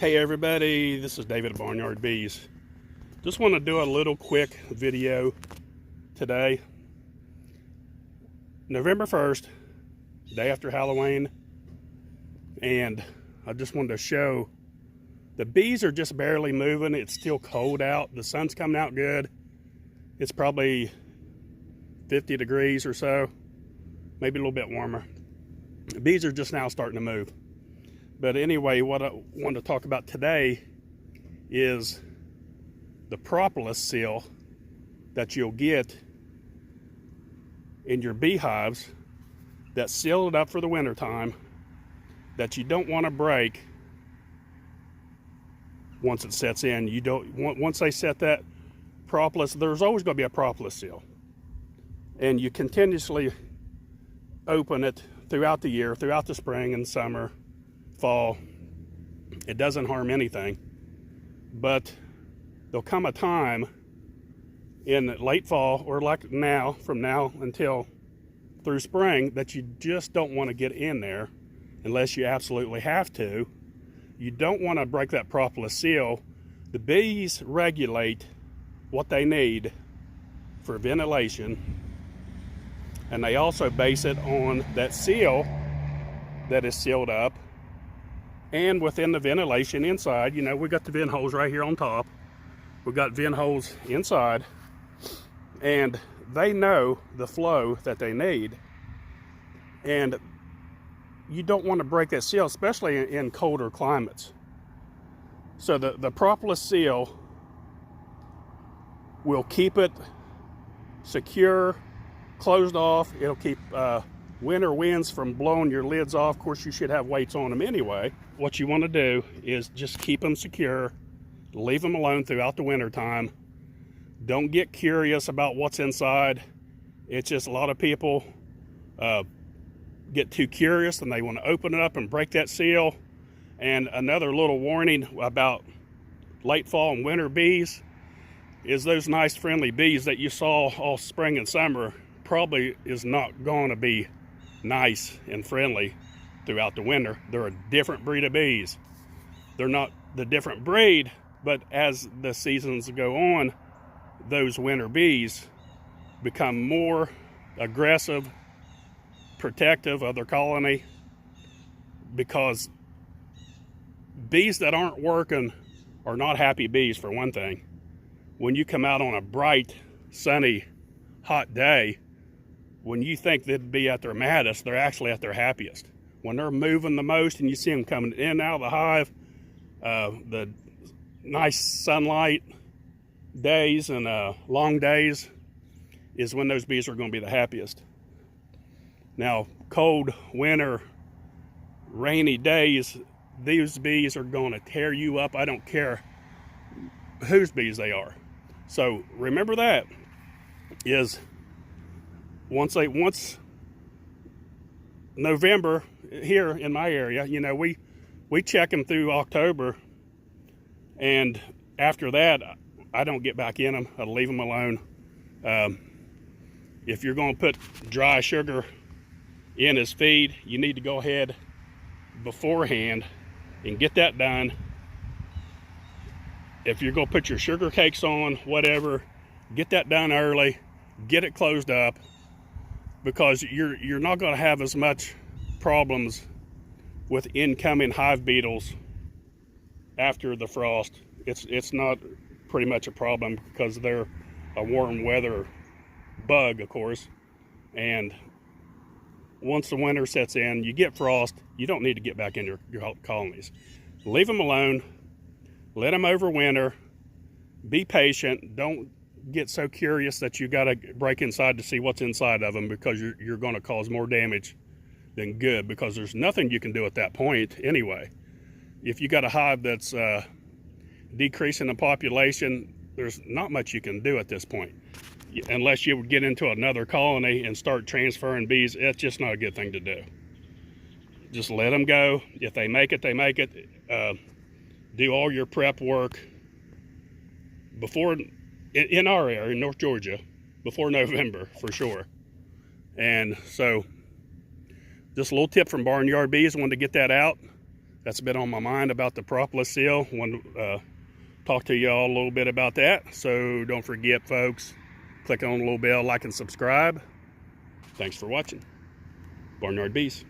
Hey everybody, this is David at BarnYard Bees. Just want to do a little quick video today. November 1st, day after Halloween, and I just wanted to show the bees are just barely moving. It's still cold out. The sun's coming out good. It's probably 50 degrees or so, maybe a little bit warmer. The bees are just now starting to move. But anyway, what I want to talk about today is the Propolis seal that you'll get in your beehives that's sealed up for the winter time, that you don't want to break once it sets in. You don't once they set that Propolis, there's always going to be a Propolis seal, and you continuously open it throughout the year, throughout the spring and summer, fall. It doesn't harm anything, but there'll come a time in late fall, or like now, from now until through spring, that you just don't want to get in there unless you absolutely have to. You don't want to break that Propolis seal. The bees regulate what they need for ventilation, and they also base it on that seal that is sealed up. And within the ventilation inside, you know, we got the vent holes right here on top. We've got vent holes inside, and they know the flow that they need. And you don't want to break that seal, especially in colder climates. So the Propolis seal will keep it secure, closed off. It'll keep winter winds from blowing your lids off. Of course, you should have weights on them anyway. What you want to do is just keep them secure, leave them alone throughout the winter time. Don't get curious about what's inside. It's just a lot of people get too curious and they want to open it up and break that seal. And another little warning about late fall and winter bees is those nice friendly bees that you saw all spring and summer probably is not going to be nice and friendly throughout the winter. They're a different breed of bees. They're not the different breed, but as the seasons go on, those winter bees become more aggressive, protective of their colony, because bees that aren't working are not happy bees, for one thing. When you come out on a bright, sunny, hot day, when you think they'd be at their maddest, they're actually at their happiest. When they're moving the most and you see them coming in and out of the hive, the nice sunlight days and long days is when those bees are going to be the happiest. Now, cold, winter, rainy days, these bees are going to tear you up. I don't care whose bees they are. So remember that is once November here in my area, you know, we check them through October, and after that I don't get back in them. I leave them alone. If you're going to put dry sugar in as feed, you need to go ahead beforehand and get that done. If you're going to put your sugar cakes on, whatever, get that done early, get it closed up, because you're not going to have as much problems with incoming hive beetles after the frost. It's not pretty much a problem because they're a warm weather bug, of course. And once the winter sets in, you get frost, you don't need to get back in your colonies. Leave them alone, let them overwinter, be patient. Don't get so curious that you got to break inside to see what's inside of them, because you're going to cause more damage than good, because there's nothing you can do at that point anyway. If you got a hive that's decreasing the population, there's not much you can do at this point, unless you would get into another colony and start transferring bees. It's just not a good thing to do. Just let them go. If they make it, they make it. Do all your prep work before, in our area, in North Georgia, before November for sure. And so just a little tip from BarnYard Bees. I wanted to get that out. That's been on my mind about the Propolis seal. Want to talk to y'all a little bit about that. So don't forget, folks, click on the little bell, like and subscribe. Thanks for watching. BarnYard Bees.